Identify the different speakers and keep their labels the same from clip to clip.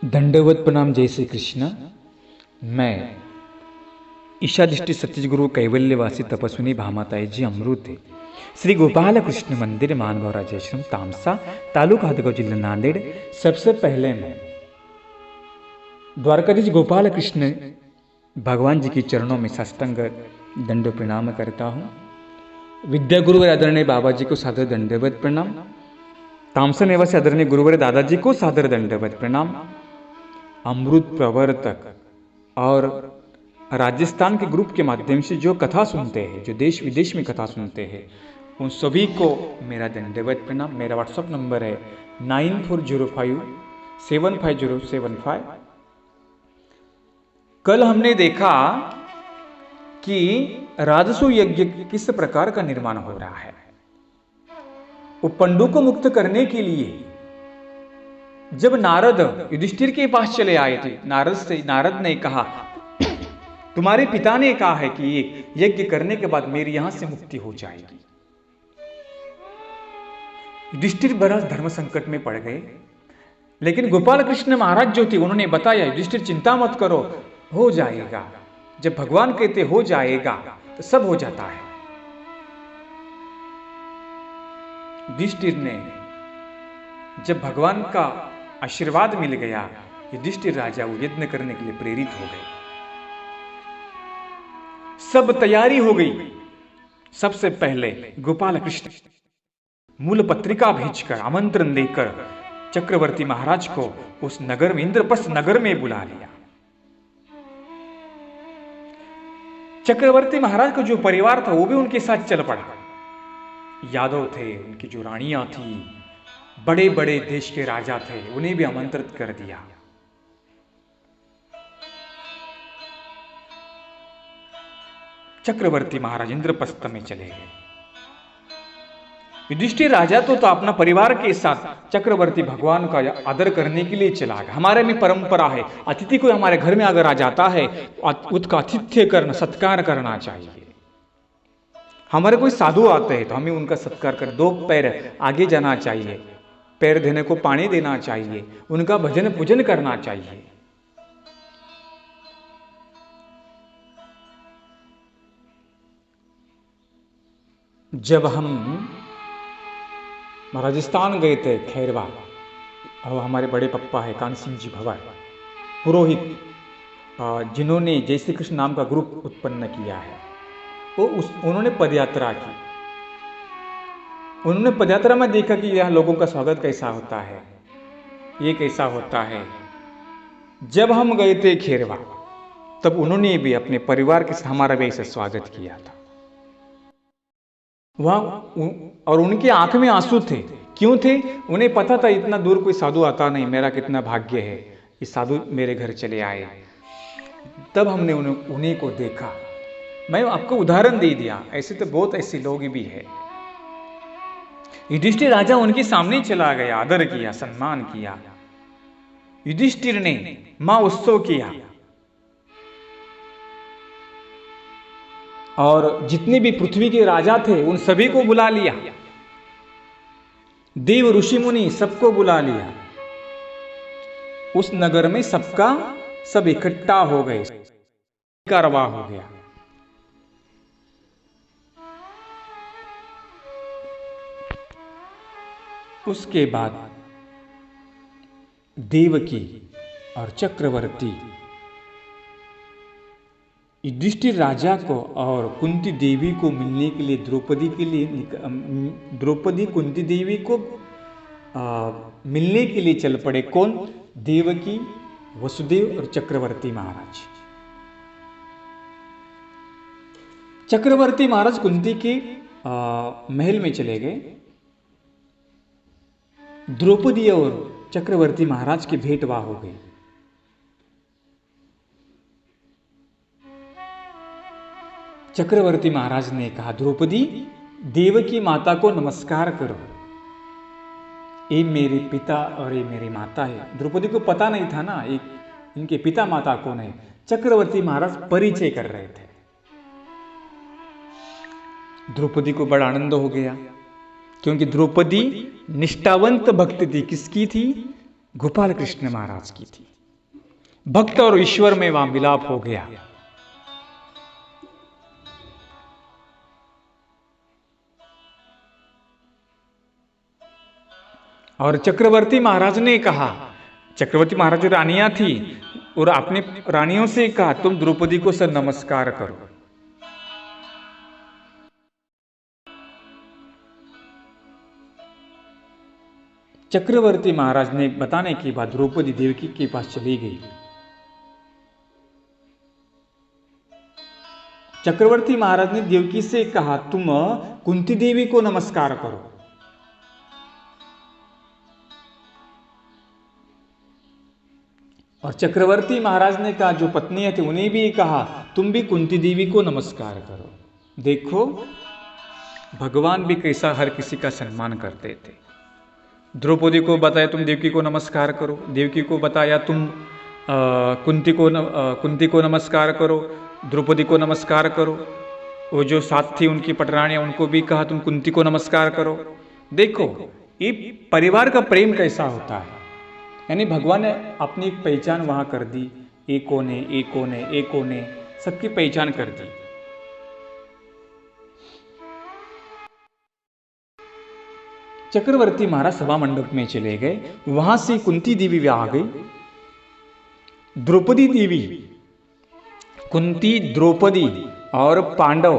Speaker 1: दंडवत प्रणाम। जय श्री कृष्ण। मैं ईशादिष्टि सत्यगुरु कैवल्यवासी तपस्विनी भामाताई जी अमृत श्री गोपाल कृष्ण मंदिर मानव राजेश्वरम तामसा तालुका हदगांव जिला नांदेड़। सबसे पहले मैं द्वारकाधीश गोपाल कृष्ण भगवान जी के चरणों में साष्टांग दंड प्रणाम करता हूँ। विद्या गुरुवर आदरणीय बाबा जी को सादर दंडवत प्रणाम। तामसा निवासी आदरणीय गुरुवर दादाजी को सादर दंडवत प्रणाम। अमृत प्रवर्तक और राजस्थान के ग्रुप के माध्यम से जो कथा सुनते हैं, जो देश विदेश में कथा सुनते हैं, उन सभी को मेरा दंडवत प्रणाम। मेरा व्हाट्सएप नंबर है 9405750775। कल हमने देखा कि राजसु यज्ञ किस प्रकार का निर्माण हो रहा है। वो पंडु को मुक्त करने के लिए जब नारद युधिष्ठिर के पास चले आए थे, नारद ने कहा तुम्हारे पिता ने कहा है कि यज्ञ करने के बाद मेरी यहां से मुक्ति हो जाएगी। युधिष्ठिर बड़ा धर्म संकट में पड़ गए, लेकिन गोपाल कृष्ण महाराज जो थे उन्होंने बताया युधिष्ठिर चिंता मत करो, हो जाएगा। जब भगवान कहते हो जाएगा तो सब हो जाता है। युधिष्ठिर ने जब भगवान का आशीर्वाद मिल गया, युधिष्ठिर राजा वो यज्ञ करने के लिए प्रेरित हो गए। सब तैयारी हो गई। सबसे पहले गोपाल कृष्ण मूल पत्रिका भेजकर आमंत्रण देकर चक्रवर्ती महाराज को उस नगर में, इंद्रप्रस्थ नगर में बुला लिया। चक्रवर्ती महाराज का जो परिवार था वो भी उनके साथ चल पड़ा। यादव थे, उनकी जो रानियां थी, बड़े बड़े देश के राजा थे, उन्हें भी आमंत्रित कर दिया। चक्रवर्ती महाराज इंद्रप्रस्थ में चले गए। युधिष्ठिर राजा तो अपना परिवार के साथ चक्रवर्ती भगवान का आदर करने के लिए चला गया। हमारे में परंपरा है, अतिथि कोई हमारे घर में अगर आ जाता है उसका आतिथ्य करना, सत्कार करना चाहिए। हमारे कोई साधु आते हैं तो हमें उनका सत्कार कर, 2 पैर आगे जाना चाहिए, पैर देने को पानी देना चाहिए, उनका भजन पूजन करना चाहिए। जब हम राजस्थान गए थे खैरवा, और हमारे बड़े पप्पा है कान सिंह जी भवर पुरोहित, जिन्होंने जय श्री कृष्ण नाम का ग्रुप उत्पन्न किया है, उन्होंने पदयात्रा की। उन्होंने पदयात्रा में देखा कि यहाँ लोगों का स्वागत कैसा होता है, ये कैसा होता है। जब हम गए थे खैरवा तब उन्होंने भी अपने परिवार के साथ हमारा भी ऐसा स्वागत किया था वहां। और उनकी आंख में आंसू थे। क्यों थे? उन्हें पता था इतना दूर कोई साधु आता नहीं, मेरा कितना भाग्य है, ये साधु मेरे घर चले आए। तब हमने उन्हीं को देखा। मैं आपको उदाहरण दे दिया, ऐसे तो बहुत ऐसे लोग भी है। युधिष्ठिर राजा उनके सामने चला गया, आदर किया, सम्मान किया। युधिष्ठिर ने मां उत्सव किया और जितने भी पृथ्वी के राजा थे उन सभी को बुला लिया। देव ऋषि मुनि सबको बुला लिया। उस नगर में सब इकट्ठा हो गए, कारवां हो गया। उसके बाद देवकी और चक्रवर्ती युधिष्ठिर राजा को और कुंती देवी को मिलने के लिए द्रौपदी कुंती देवी को मिलने के लिए चल पड़े। कौन? देवकी, वसुदेव और चक्रवर्ती महाराज। चक्रवर्ती महाराज कुंती के महल में चले गए। द्रौपदी और चक्रवर्ती महाराज की भेंट वहां हो गई। चक्रवर्ती महाराज ने कहा, द्रौपदी, देवकी माता को नमस्कार करो, ये मेरे पिता और ये मेरी माता है। द्रौपदी को पता नहीं था ना इनके पिता माता कौन है। चक्रवर्ती महाराज परिचय कर रहे थे। द्रौपदी को बड़ा आनंद हो गया, क्योंकि द्रौपदी निष्ठावंत भक्त थी। किसकी थी? गोपाल कृष्ण महाराज की थी। भक्त और ईश्वर में वहां मिलाप हो गया। और चक्रवर्ती महाराज ने कहा, चक्रवर्ती महाराज रानियां थी और अपनी रानियों से कहा तुम द्रौपदी को सर नमस्कार करो। चक्रवर्ती महाराज ने बताने के बाद द्रौपदी देवकी के पास चली गई। चक्रवर्ती महाराज ने देवकी से कहा तुम कुंती देवी को नमस्कार करो। और चक्रवर्ती महाराज ने कहा जो पत्नियां थी उन्हें भी कहा तुम भी कुंती देवी को नमस्कार करो। देखो भगवान भी कैसा हर किसी का सम्मान करते थे। द्रौपदी को बताया तुम देवकी को नमस्कार करो, देवकी को बताया तुम कुंती को नमस्कार करो, द्रौपदी को नमस्कार करो। वो जो साथ थी उनकी पटरानियां उनको भी कहा तुम कुंती को नमस्कार करो। देखो ये परिवार का प्रेम कैसा होता है। यानी भगवान ने अपनी एक पहचान वहां कर दी, एक कोने एक कोने एक कोने सबकी पहचान कर दी। चक्रवर्ती महाराज सभा मंडप में चले गए, वहां से कुंती देवी आ गई। द्रौपदी देवी, कुंती, द्रौपदी और पांडव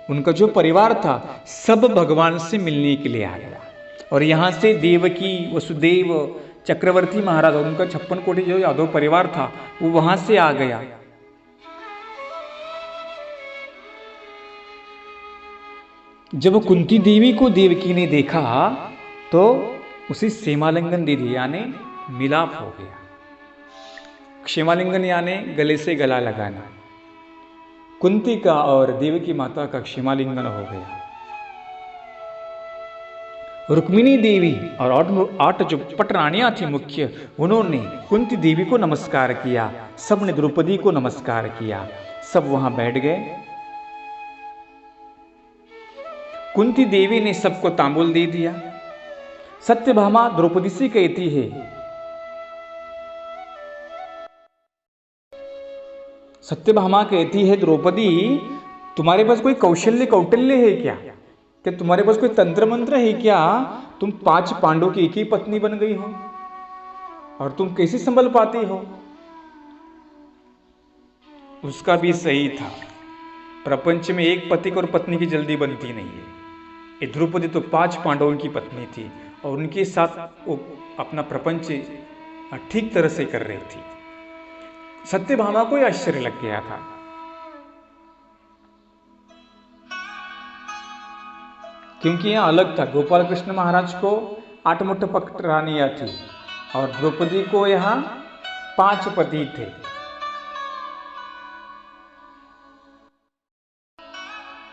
Speaker 1: उनका जो परिवार था सब भगवान से मिलने के लिए आ गया। और यहां से देवकी, वसुदेव, चक्रवर्ती महाराज और उनका 56 कोटि जो यादव परिवार था वो वहां से आ गया। जब कुंती देवी को देवकी ने देखा तो उसे क्षेमालिंगन दे दिया, यानी मिलाप हो गया। क्षेमालिंगन यानी गले से गला लगाना। कुंती का और देवकी माता का क्षेमालिंगन हो गया। रुक्मिणी देवी और 8 जो पटरानियां थी मुख्य, उन्होंने कुंती देवी को नमस्कार किया, सबने द्रौपदी को नमस्कार किया, सब वहां बैठ गए। कुंती देवी ने सबको तांबूल दे दिया। सत्यभामा द्रौपदी से कहती है, सत्यभामा कहती है द्रौपदी तुम्हारे पास कोई कौटल्य है क्या? क्या तुम्हारे पास कोई तंत्र मंत्र है क्या? तुम 5 पांडवों की एक ही पत्नी बन गई हो और तुम कैसे संभल पाती हो? उसका भी सही था। प्रपंच में एक पति और पत्नी की जल्दी बनती नहीं है। ये द्रौपदी तो 5 पांडवों की पत्नी थी और उनके साथ वो अपना प्रपंच ठीक तरह से कर रही थी। सत्यभामा को आश्चर्य लग गया था। क्योंकि यहां अलग था। गोपाल कृष्ण महाराज को 8 मुठ पटरानियां थी और द्रौपदी को यहां 5 पति थे।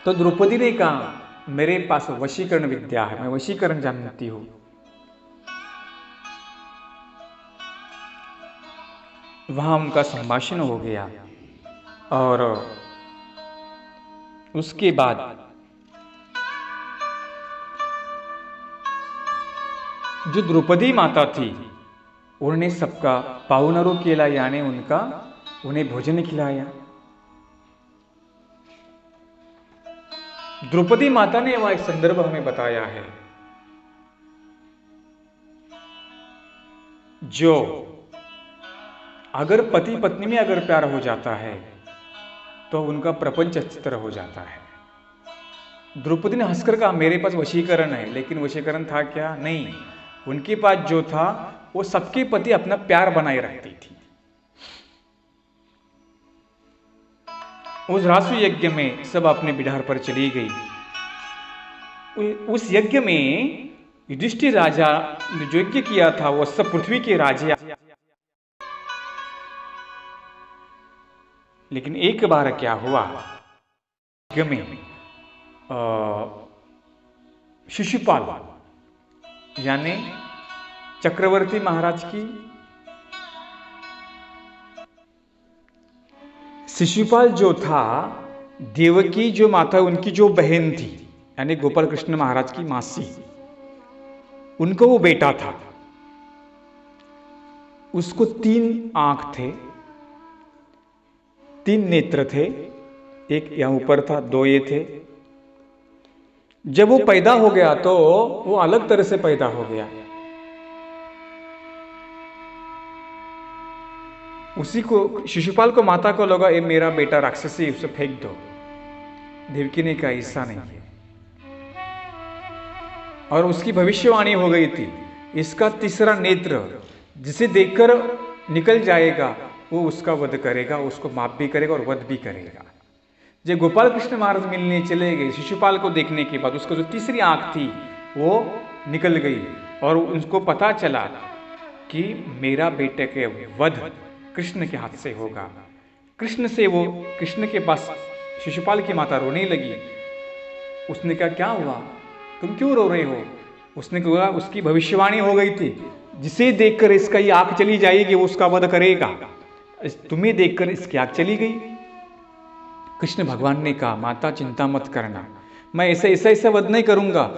Speaker 1: तो द्रौपदी ने कहा मेरे पास वशीकरण विद्या है, मैं वशीकरण जानती हूं। वहां उनका संभाषण हो गया और उसके बाद जो द्रौपदी माता थी उन्होंने सबका पाहुनरों केला, यानी उन्हें भोजन खिलाया। द्रौपदी माता ने वह एक संदर्भ हमें बताया है, जो अगर पति पत्नी में अगर प्यार हो जाता है तो उनका प्रपंच अच्छी तरह हो जाता है। द्रौपदी ने हंसकर कहा मेरे पास वशीकरण है, लेकिन वशीकरण था क्या? नहीं, उनके पास जो था वो सबके प्रति अपना प्यार बनाए रखती थी। उस रासु यज्ञ में सब अपने बिडार पर चली गई। उस यज्ञ में युधिष्ठिर राजा ने जो यज्ञ किया था वो सब पृथ्वी के राजे। लेकिन एक बार क्या हुआ, यज्ञ में शिशुपाल यानी चक्रवर्ती महाराज की शिशुपाल जो था, देवकी जो माता उनकी जो बहन थी यानी गोपाल कृष्ण महाराज की मासी, उनको वो बेटा था। उसको 3 आंख थे 3 नेत्र थे, एक यहाँ ऊपर था, 2 ये थे। जब वो पैदा हो गया तो वो अलग तरह से पैदा हो गया। उसी को शिशुपाल को माता को लगा ये मेरा बेटा राक्षसी, उसे फेंक दो। देवकी ने कहा ऐसा नहीं है, और उसकी भविष्यवाणी हो गई थी, इसका तीसरा नेत्र जिसे देखकर निकल जाएगा वो उसका वध करेगा, उसको माफ भी करेगा और वध भी करेगा। जब गोपाल कृष्ण महाराज मिलने चले गए शिशुपाल को देखने के बाद, उसका जो तीसरी आंख थी वो निकल गई और उनको पता चला कि मेरा बेटे के वध कृष्ण के हाथ से होगा। कृष्ण के पास शिशुपाल की माता रोने लगी। उसने कहा क्या हुआ, तुम क्यों रो रहे हो? उसने कहा उसकी भविष्यवाणी हो गई थी, जिसे देखकर इसका ये आंख चली जाएगी वो उसका वध करेगा। तुम्हें देखकर इसकी आंख चली गई। कृष्ण भगवान ने कहा माता चिंता मत करना, मैं ऐसा वध नहीं करूंगा।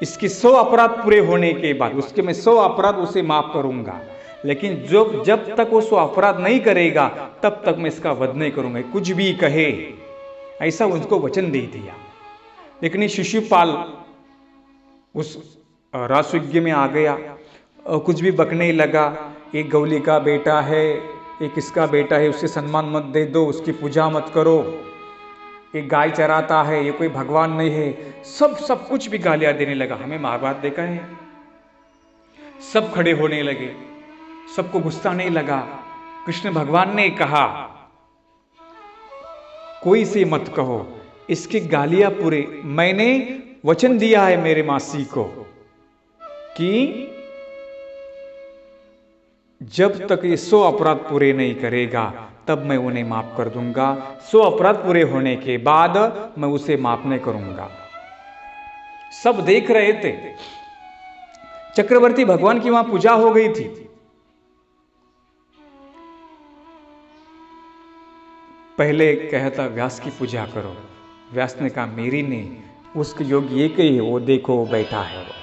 Speaker 1: इसके 100 अपराध पूरे होने के बाद उसके मैं 100 अपराध उसे माफ करूंगा, लेकिन जब तक वो 100 अपराध नहीं करेगा तब तक मैं इसका वध नहीं करूंगा, कुछ भी कहे। ऐसा उनको वचन दे दिया। लेकिन शिशुपाल उस रासयज्ञ में आ गया और कुछ भी बकने लगा, एक गौली का बेटा है, एक इसका बेटा है, उससे सम्मान मत दे दो, उसकी पूजा मत करो, एक गाय चराता है, ये कोई भगवान नहीं है, सब कुछ भी गालियां देने लगा। हमें महाभारत देखा है, सब खड़े होने लगे, सबको गुस्सा नहीं लगा। कृष्ण भगवान ने कहा कोई से मत कहो, इसकी गालियां पूरे, मैंने वचन दिया है मेरे मासी को कि जब तक ये 100 अपराध पूरे नहीं करेगा तब मैं उन्हें माफ कर दूंगा, 100 अपराध पूरे होने के बाद मैं उसे माफ नहीं करूंगा। सब देख रहे थे, चक्रवर्ती भगवान की वहां पूजा हो गई थी। पहले कहता व्यास की पूजा करो, व्यास ने कहा मेरी नहीं, उसके योग्य एक ही है, वो देखो वो बैठा है, वो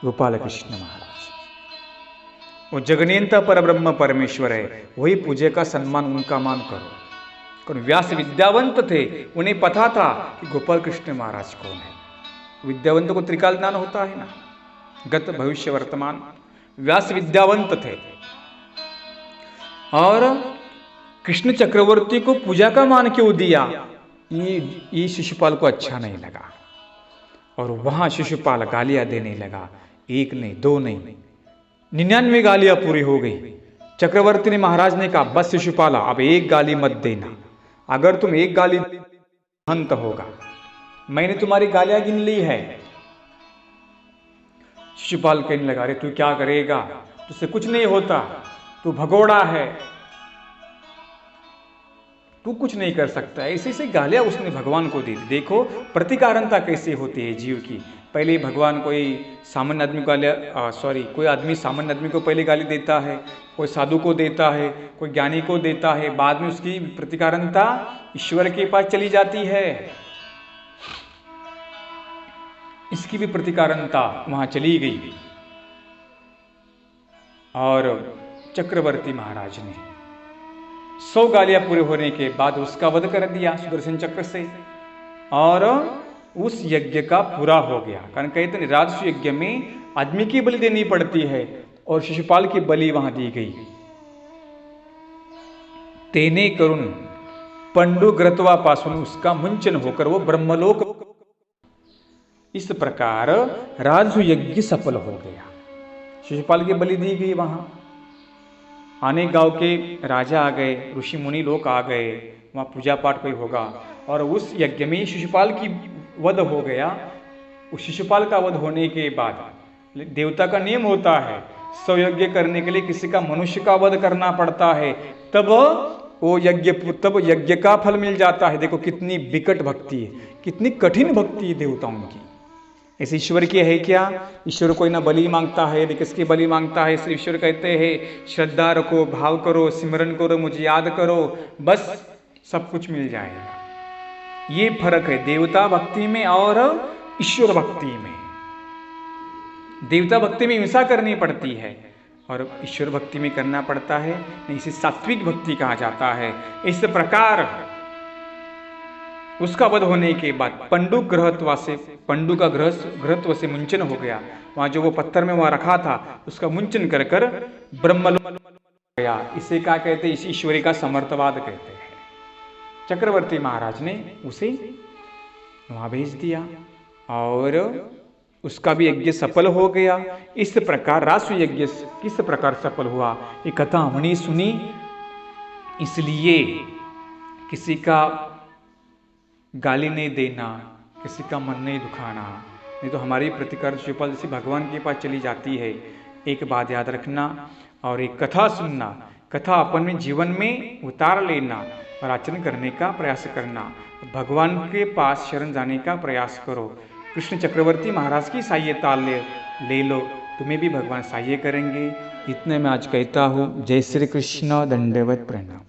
Speaker 1: गोपाल कृष्ण महाराज, वो जगनेता पर ब्रह्म परमेश्वर है, वही पूजे का सम्मान, उनका मान करो। व्यास विद्यावंत थे, उन्हें पता था कि गोपाल कृष्ण महाराज कौन है। विद्यावंत को त्रिकाल ज्ञान होता है ना, गत भविष्य वर्तमान। व्यास विद्यावंत थे और कृष्ण चक्रवर्ती को पूजा का मान क्यों दिया, ये शिशुपाल को अच्छा नहीं लगा और वहां शिशुपाल गालियां देने लगा। 1 नहीं 2 नहीं 99 गालियां पूरी हो गई। चक्रवर्ती ने महाराज ने कहा बस शिशुपाला अब 1 गाली मत देना, अगर तुम 1 गाली अंत होगा, मैंने तुम्हारी गालियां गिन ली है। शिशुपाल कहने लगा अरे तू क्या करेगा, तुझसे कुछ नहीं होता, तू भगोड़ा है, तू कुछ नहीं कर सकता। ऐसे गालियां उसने भगवान को दी। देखो प्रतिकारणता कैसे होती है जीव की। पहले भगवान कोई सामान्य आदमी को कोई आदमी सामान्य आदमी को पहले गाली देता है, कोई साधु को देता है, कोई ज्ञानी को देता है, बाद में उसकी प्रतिकारणता ईश्वर के पास चली जाती है। इसकी भी प्रतिकारणता वहां चली गई और चक्रवर्ती महाराज ने 100 गालियां पूरे होने के बाद उसका वध कर दिया सुदर्शन चक्र से और उस यज्ञ का पूरा हो गया। कारण कहते हैं राजस्व यज्ञ में आदमी की बलि देनी पड़ती है और शिशुपाल की बलि वहां दी गई। तेने करुण पंडुग्रत्वापासून उसका मुंचन होकर वो ब्रह्मलोक, इस प्रकार राजस्व यज्ञ सफल हो गया। शिशुपाल की बलि दी गई। वहां अनेक गांव के राजा आ गए, ऋषि मुनि लोग आ गए, वहां पूजा पाठ कोई होगा और उस यज्ञ में शिशुपाल की वध हो गया। उस शिशुपाल का वध होने के बाद देवता का नियम होता है, 100 यज्ञ करने के लिए किसी का मनुष्य का वध करना पड़ता है, तब वो यज्ञ का फल मिल जाता है। देखो कितनी विकट भक्ति है, कितनी कठिन भक्ति है देवताओं की। ऐसे ईश्वर की है क्या? ईश्वर कोई ना बलि मांगता है, न किसकी बलि मांगता है। इसलिए ईश्वर कहते हैं श्रद्धा रखो, भाव करो, सिमरन करो, मुझे याद करो, बस सब कुछ मिल जाएगा। ये फर्क है देवता भक्ति में और ईश्वर भक्ति में। देवता भक्ति में हिंसा करनी पड़ती है और ईश्वर भक्ति में करना पड़ता है, इसे सात्विक भक्ति कहा जाता है। इस प्रकार उसका वध होने के बाद पंडु का ग्रहत्व से मुंचन हो गया। वहां जो वो पत्थर में वहां रखा था उसका मुंचन कर कर ब्रह्मलोक गया। इसे क्या कहते हैं? इस ईश्वरी का समर्थवाद कहते हैं। चक्रवर्ती महाराज ने उसे वहां भेज दिया और उसका भी यज्ञ सफल हो गया। इस प्रकार राष्ट्र यज्ञ किस प्रकार सफल हुआ ये कथा हमने सुनी। इसलिए किसी का गाली नहीं देना, किसी का मन नहीं दुखाना, नहीं तो हमारी प्रतिकार शिवपाल जैसे भगवान के पास चली जाती है। एक बात याद रखना और एक कथा सुनना, कथा अपने जीवन में उतार लेना और आचरण करने का प्रयास करना। भगवान के पास शरण जाने का प्रयास करो। कृष्ण चक्रवर्ती महाराज की सहायता ले लो, तुम्हें भी भगवान सहाय करेंगे। इतने मैं आज कहता हूँ। जय श्री कृष्ण, दंडवत प्रणाम।